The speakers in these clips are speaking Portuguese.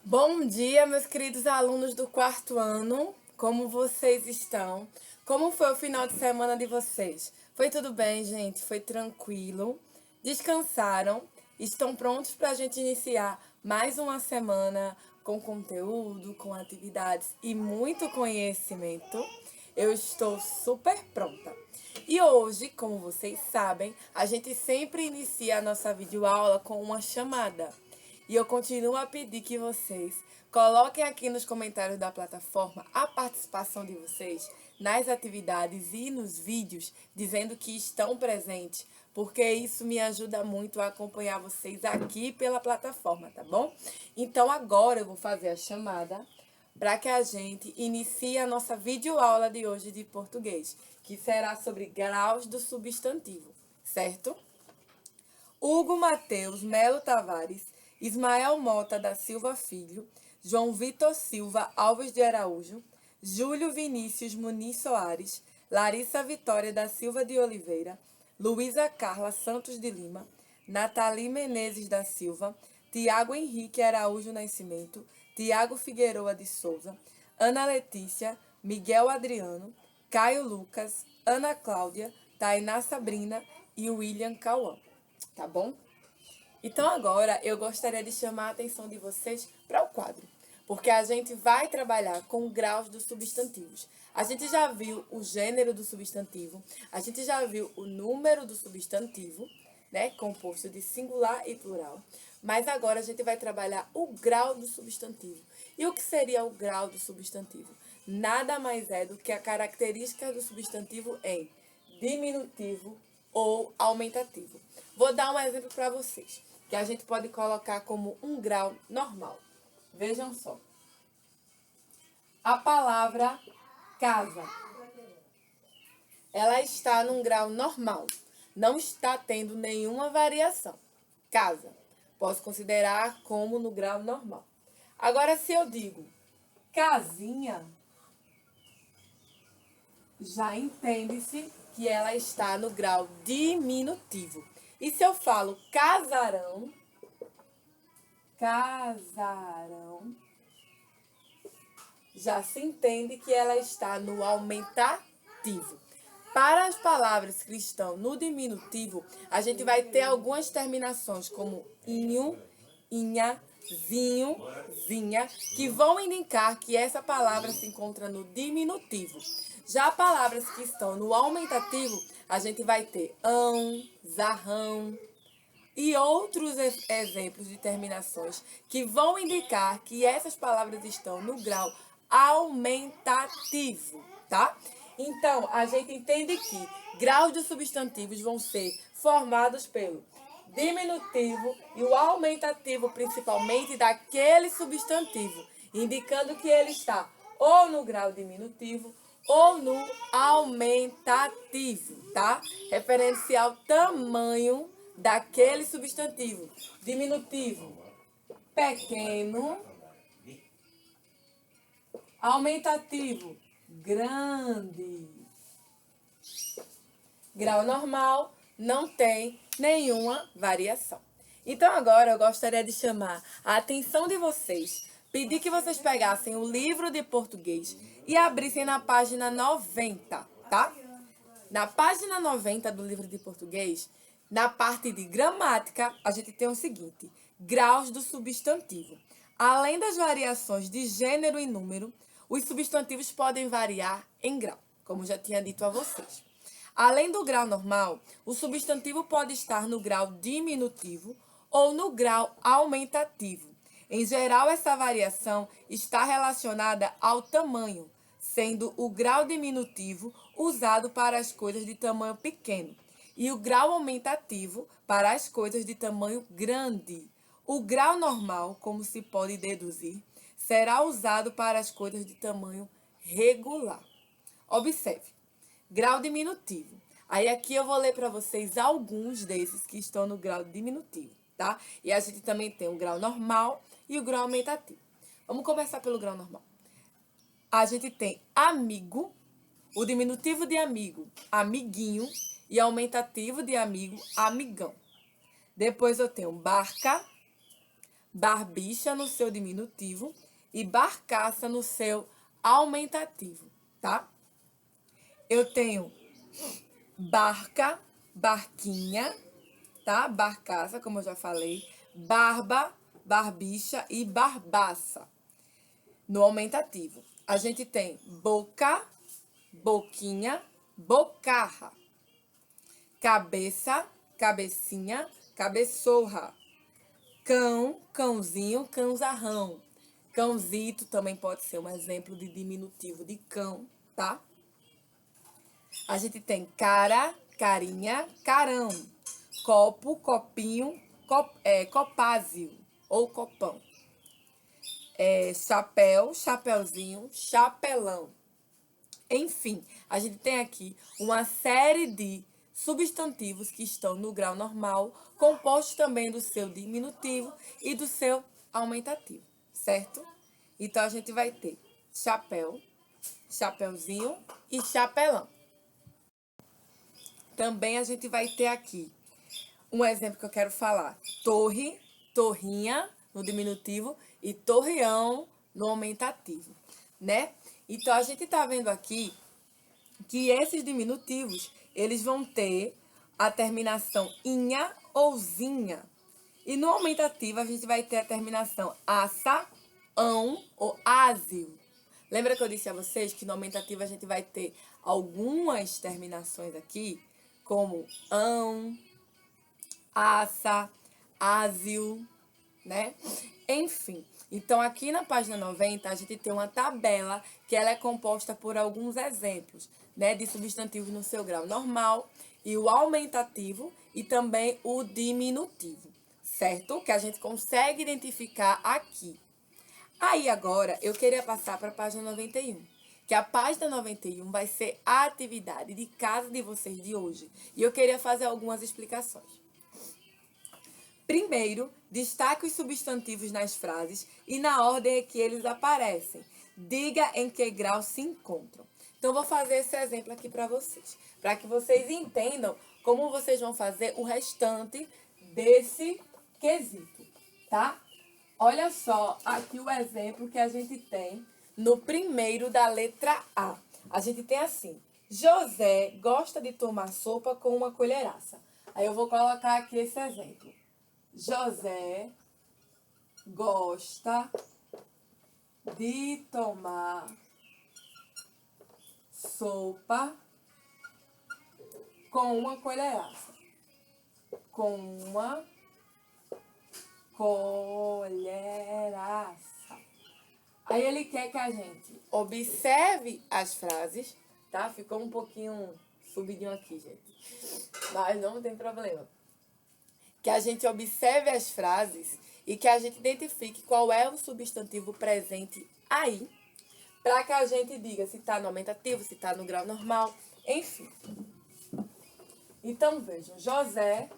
Bom dia, meus queridos alunos do quarto ano. Como vocês estão? Como foi o final de semana de vocês? Foi tudo bem, gente? Foi tranquilo? Descansaram? Estão prontos para a gente iniciar mais uma semana com conteúdo, com atividades e muito conhecimento? Eu estou super pronta. E hoje, como vocês sabem, a gente sempre inicia a nossa videoaula com uma chamada. E eu continuo a pedir que vocês coloquem aqui nos comentários da plataforma a participação de vocês nas atividades e nos vídeos, dizendo que estão presentes, porque isso me ajuda muito a acompanhar vocês aqui pela plataforma, tá bom? Então agora eu vou fazer a chamada para que a gente inicie a nossa videoaula de hoje de português, que será sobre graus do substantivo, certo? Hugo Mateus Melo Tavares, Ismael Mota da Silva Filho, João Vitor Silva Alves de Araújo, Júlio Vinícius Muniz Soares, Larissa Vitória da Silva de Oliveira, Luísa Carla Santos de Lima, Nathalie Menezes da Silva, Tiago Henrique Araújo Nascimento, Tiago Figueroa de Souza, Ana Letícia, Miguel Adriano, Caio Lucas, Ana Cláudia, Tainá Sabrina e William Cauã. Tá bom? Então agora eu gostaria de chamar a atenção de vocês para o quadro, porque a gente vai trabalhar com graus dos substantivos. A gente já viu o gênero do substantivo, a gente já viu o número do substantivo, né, composto de singular e plural, mas agora a gente vai trabalhar o grau do substantivo. E o que seria o grau do substantivo? Nada mais é do que a característica do substantivo em diminutivo ou aumentativo. Vou dar um exemplo para vocês, que a gente pode colocar como um grau normal. Vejam só. A palavra casa, ela está num grau normal. Não está tendo nenhuma variação. Casa. Posso considerar como no grau normal. Agora, se eu digo casinha, já entende-se que ela está no grau diminutivo. E se eu falo casarão, já se entende que ela está no aumentativo. Para as palavras que estão no diminutivo, a gente vai ter algumas terminações como inho, inha, zinho, zinha, que vão indicar que essa palavra se encontra no diminutivo. Já palavras que estão no aumentativo, a gente vai ter ão, zarrão e outros exemplos de terminações que vão indicar que essas palavras estão no grau aumentativo, tá? Então, a gente entende que graus de substantivos vão ser formados pelo diminutivo e o aumentativo, principalmente daquele substantivo, indicando que ele está ou no grau diminutivo ou no aumentativo, tá? Referente ao tamanho daquele substantivo. Diminutivo, pequeno. Aumentativo, grande. Grau normal, não tem nenhuma variação. Então agora eu gostaria de chamar a atenção de vocês, pedir que vocês pegassem o livro de português e abrissem na página 90, tá? Na página 90 do livro de português, na parte de gramática, a gente tem o seguinte: graus do substantivo. Além das variações de gênero e número, os substantivos podem variar em grau, como já tinha dito a vocês. Além do grau normal, o substantivo pode estar no grau diminutivo ou no grau aumentativo. Em geral, essa variação está relacionada ao tamanho, sendo o grau diminutivo usado para as coisas de tamanho pequeno e o grau aumentativo para as coisas de tamanho grande. O grau normal, como se pode deduzir, será usado para as coisas de tamanho regular. Observe, grau diminutivo. Aí aqui eu vou ler para vocês alguns desses que estão no grau diminutivo, tá? E a gente também tem o grau normal e o grau aumentativo. Vamos começar pelo grau normal. A gente tem amigo, o diminutivo de amigo, amiguinho, e aumentativo de amigo, amigão. Depois eu tenho barca, barbicha no seu diminutivo e barcaça no seu aumentativo, tá? Eu tenho barca, barquinha, tá? Barcaça, como eu já falei, barba, barbicha e barbaça no aumentativo. A gente tem boca, boquinha, bocarra, cabeça, cabecinha, cabeçorra, cão, cãozinho, cãozarrão. Cãozito também pode ser um exemplo de diminutivo de cão, tá? A gente tem cara, carinha, carão, copo, copinho, copázio ou copão. Chapéu, chapeuzinho, chapelão. Enfim, a gente tem aqui uma série de substantivos que estão no grau normal, compostos também do seu diminutivo e do seu aumentativo, certo? Então, a gente vai ter chapéu, chapeuzinho e chapelão. Também a gente vai ter aqui um exemplo que eu quero falar. Torre, torrinha no diminutivo e torreão no aumentativo, né? Então, a gente tá vendo aqui que esses diminutivos, eles vão ter a terminação inha ou zinha. E no aumentativo, a gente vai ter a terminação aça, ão ou ázio. Lembra que eu disse a vocês que no aumentativo a gente vai ter algumas terminações aqui, como ão, aça, ázio, né? Enfim, então aqui na página 90 a gente tem uma tabela que ela é composta por alguns exemplos, né, de substantivos no seu grau normal e o aumentativo e também o diminutivo, certo? Que a gente consegue identificar aqui. Aí agora eu queria passar para a página 91, que a página 91 vai ser a atividade de casa de vocês de hoje. E eu queria fazer algumas explicações. Primeiro, destaque os substantivos nas frases e na ordem em que eles aparecem. Diga em que grau se encontram. Então, vou fazer esse exemplo aqui para que vocês entendam como vocês vão fazer o restante desse quesito, tá? Olha só aqui o exemplo que a gente tem no primeiro da letra A. A gente tem assim: José gosta de tomar sopa com uma colheraça. Aí eu vou colocar aqui esse exemplo. José gosta de tomar sopa com uma colheraça. Com uma colheraça. Aí ele quer que a gente observe as frases, tá? Ficou um pouquinho subidinho aqui, gente. Mas não tem problema. Que a gente observe as frases e que a gente identifique qual é o substantivo presente aí, para que a gente diga se está no aumentativo, se está no grau normal, enfim. Então, vejam, José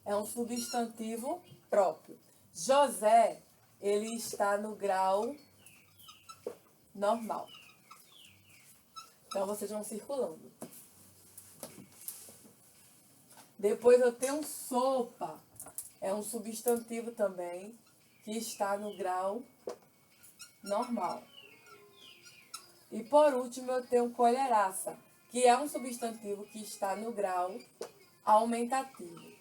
é um substantivo próprio. José, ele está no grau normal. Então, vocês vão circulando. Depois eu tenho sopa. É um substantivo também que está no grau normal. E por último eu tenho colheraça, que é um substantivo que está no grau aumentativo.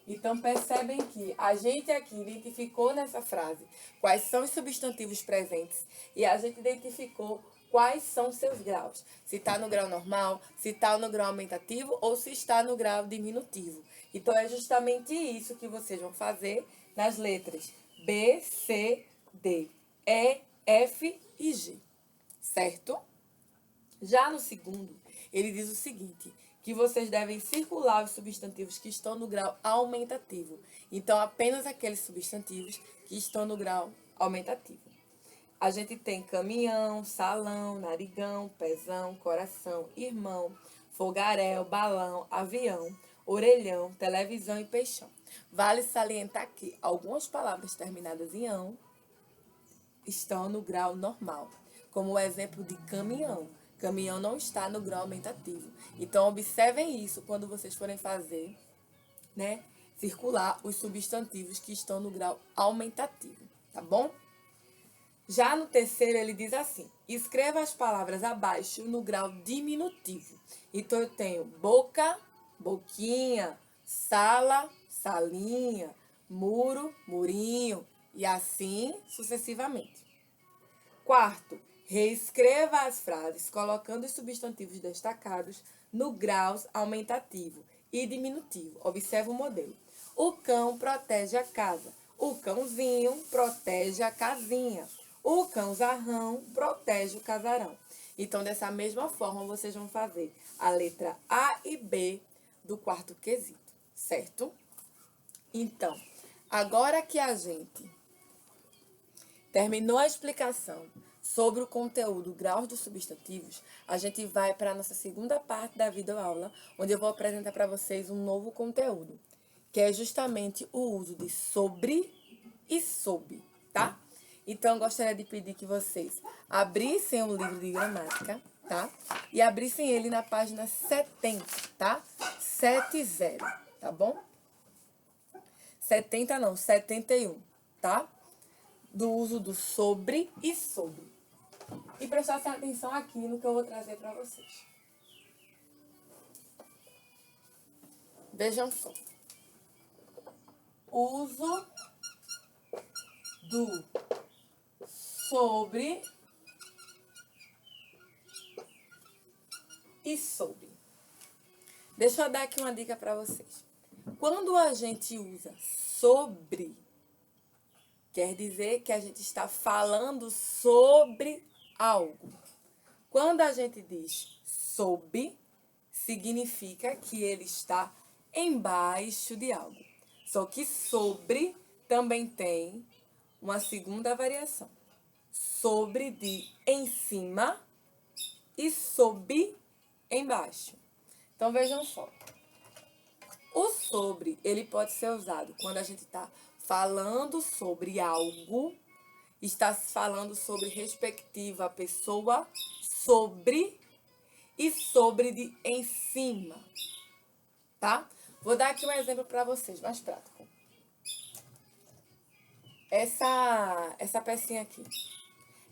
Então percebem que a gente aqui identificou nessa frase quais são os substantivos presentes e a gente identificou quais são seus graus. Se está no grau normal, se está no grau aumentativo ou se está no grau diminutivo. Então é justamente isso que vocês vão fazer nas letras B, C, D, E, F e G, certo? Já no segundo, ele diz o seguinte, que vocês devem circular os substantivos que estão no grau aumentativo. Então, apenas aqueles substantivos que estão no grau aumentativo. A gente tem caminhão, salão, narigão, pezão, coração, irmão, fogaréu, balão, avião, orelhão, televisão e peixão. Vale salientar que algumas palavras terminadas em ão estão no grau normal, como o exemplo de caminhão. Caminhão não está no grau aumentativo. Então, observem isso quando vocês forem fazer, né, circular os substantivos que estão no grau aumentativo, tá bom? Já no terceiro, ele diz assim: escreva as palavras abaixo no grau diminutivo. Então, eu tenho boca, boquinha, sala, salinha, muro, murinho, e assim sucessivamente. Quarto, reescreva as frases colocando os substantivos destacados no graus aumentativo e diminutivo. Observe o modelo. O cão protege a casa. O cãozinho protege a casinha. O cãozarrão protege o casarão. Então, dessa mesma forma, vocês vão fazer a letra A e B do quarto quesito, certo? Então, agora que a gente terminou a explicação sobre o conteúdo, graus dos substantivos, a gente vai para a nossa segunda parte da videoaula, onde eu vou apresentar para vocês um novo conteúdo, que é justamente o uso de sobre e sob, tá? Então, eu gostaria de pedir que vocês abrissem o livro de gramática, tá? E abrissem ele na página 70, tá? 70, tá bom? 70 não, 71, tá? Do uso do sobre e sobre. E prestassem atenção aqui no que eu vou trazer para vocês. Vejam só. Uso do sobre e sobre. Deixa eu dar aqui uma dica para vocês. Quando a gente usa sobre, quer dizer que a gente está falando sobre algo. Quando a gente diz sob, significa que ele está embaixo de algo. Só que sobre também tem uma segunda variação. Sobre de em cima e sob embaixo. Então, vejam só. O sobre, ele pode ser usado quando a gente está falando sobre algo, está falando sobre respectiva pessoa, sobre e sobre de em cima, tá? Vou dar aqui um exemplo para vocês, mais prático. Essa pecinha aqui.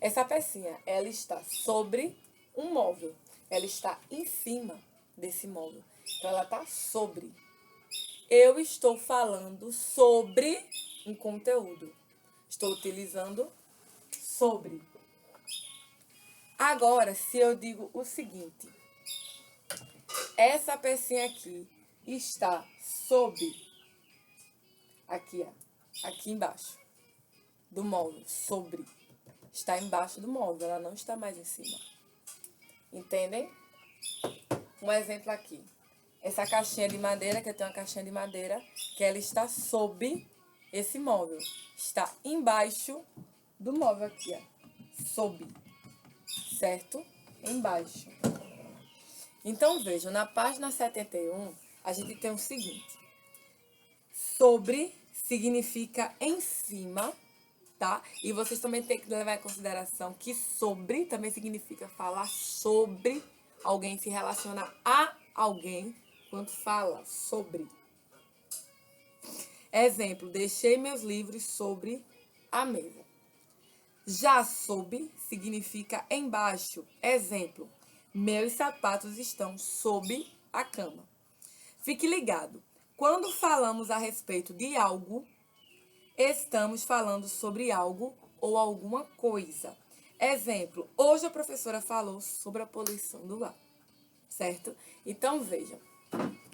Essa pecinha, ela está sobre um móvel. Ela está em cima desse móvel. Então, ela está sobre. Eu estou falando sobre um conteúdo. Estou utilizando sobre. Agora, se eu digo o seguinte. Essa pecinha aqui está sob. Aqui, ó. Aqui embaixo. Do móvel. Sobre. Está embaixo do móvel. Ela não está mais em cima. Entendem? Um exemplo aqui. Essa caixinha de madeira, que eu tenho uma caixinha de madeira, que ela está sob esse móvel. Está embaixo do móvel aqui, ó. Sob. Certo? Embaixo. Então, vejam, na página 71, a gente tem o seguinte. Sobre significa em cima, tá? E vocês também têm que levar em consideração que sobre também significa falar sobre alguém, se relaciona a alguém quando fala sobre. Exemplo, deixei meus livros sobre a mesa. Já sob significa embaixo. Exemplo, meus sapatos estão sob a cama. Fique ligado. Quando falamos a respeito de algo, estamos falando sobre algo ou alguma coisa. Exemplo, hoje a professora falou sobre a poluição do ar. Certo? Então, vejam.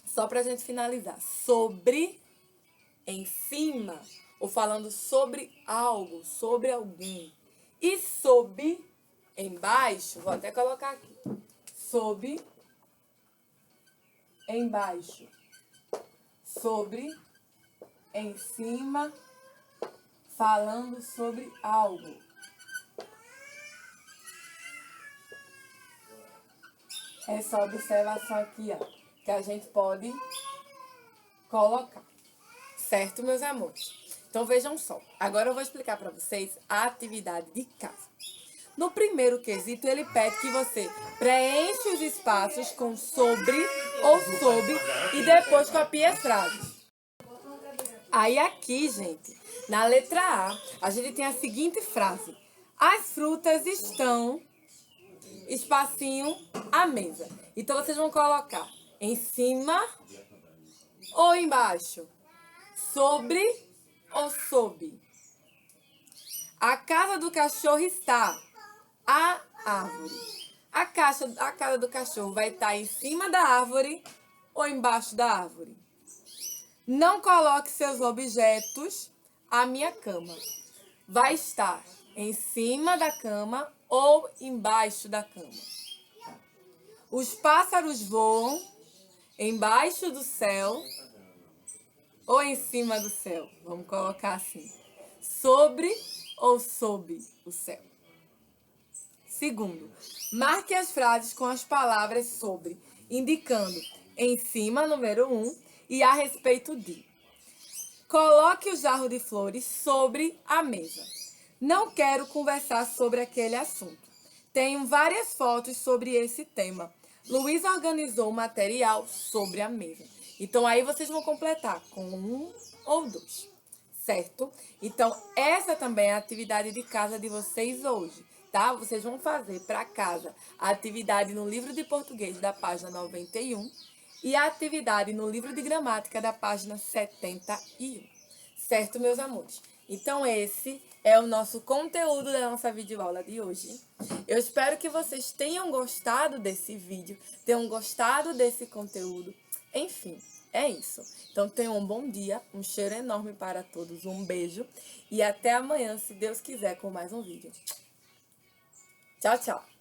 Só pra gente finalizar. Sobre, em cima, ou falando sobre algo, sobre alguém. E sob, embaixo, vou até colocar aqui. Sob, embaixo. Sobre, em cima, falando sobre algo. Essa observação aqui, ó, que a gente pode colocar. Certo, meus amores? Então, vejam só. Agora eu vou explicar para vocês a atividade de casa. No primeiro quesito, ele pede que você preencha os espaços com sobre ou sob e depois copie as frases. Aí aqui, gente, na letra A gente tem a seguinte frase. As frutas estão, espacinho, à mesa. Então, vocês vão colocar em cima ou embaixo? Sobre ou sob? A casa do cachorro está à árvore. A casa do cachorro vai estar em cima da árvore ou embaixo da árvore? Não coloque seus objetos à minha cama. Vai estar em cima da cama ou embaixo da cama. Os pássaros voam embaixo do céu ou em cima do céu? Vamos colocar assim. Sobre ou sob o céu? Segundo, marque as frases com as palavras sobre, indicando em cima, número 1, e a respeito de. Coloque o jarro de flores sobre a mesa. Não quero conversar sobre aquele assunto. Tenho várias fotos sobre esse tema. Luiz organizou o material sobre a mesa. Então, aí vocês vão completar com 1 ou 2, certo? Então, essa também é a atividade de casa de vocês hoje, tá? Vocês vão fazer para casa a atividade no livro de português da página 91 e a atividade no livro de gramática da página 71. Certo, meus amores? Então, esse é o nosso conteúdo da nossa videoaula de hoje. Eu espero que vocês tenham gostado desse vídeo, tenham gostado desse conteúdo. Enfim, é isso. Então, tenham um bom dia, um cheiro enorme para todos, um beijo e até amanhã, se Deus quiser, com mais um vídeo. Tchau, tchau!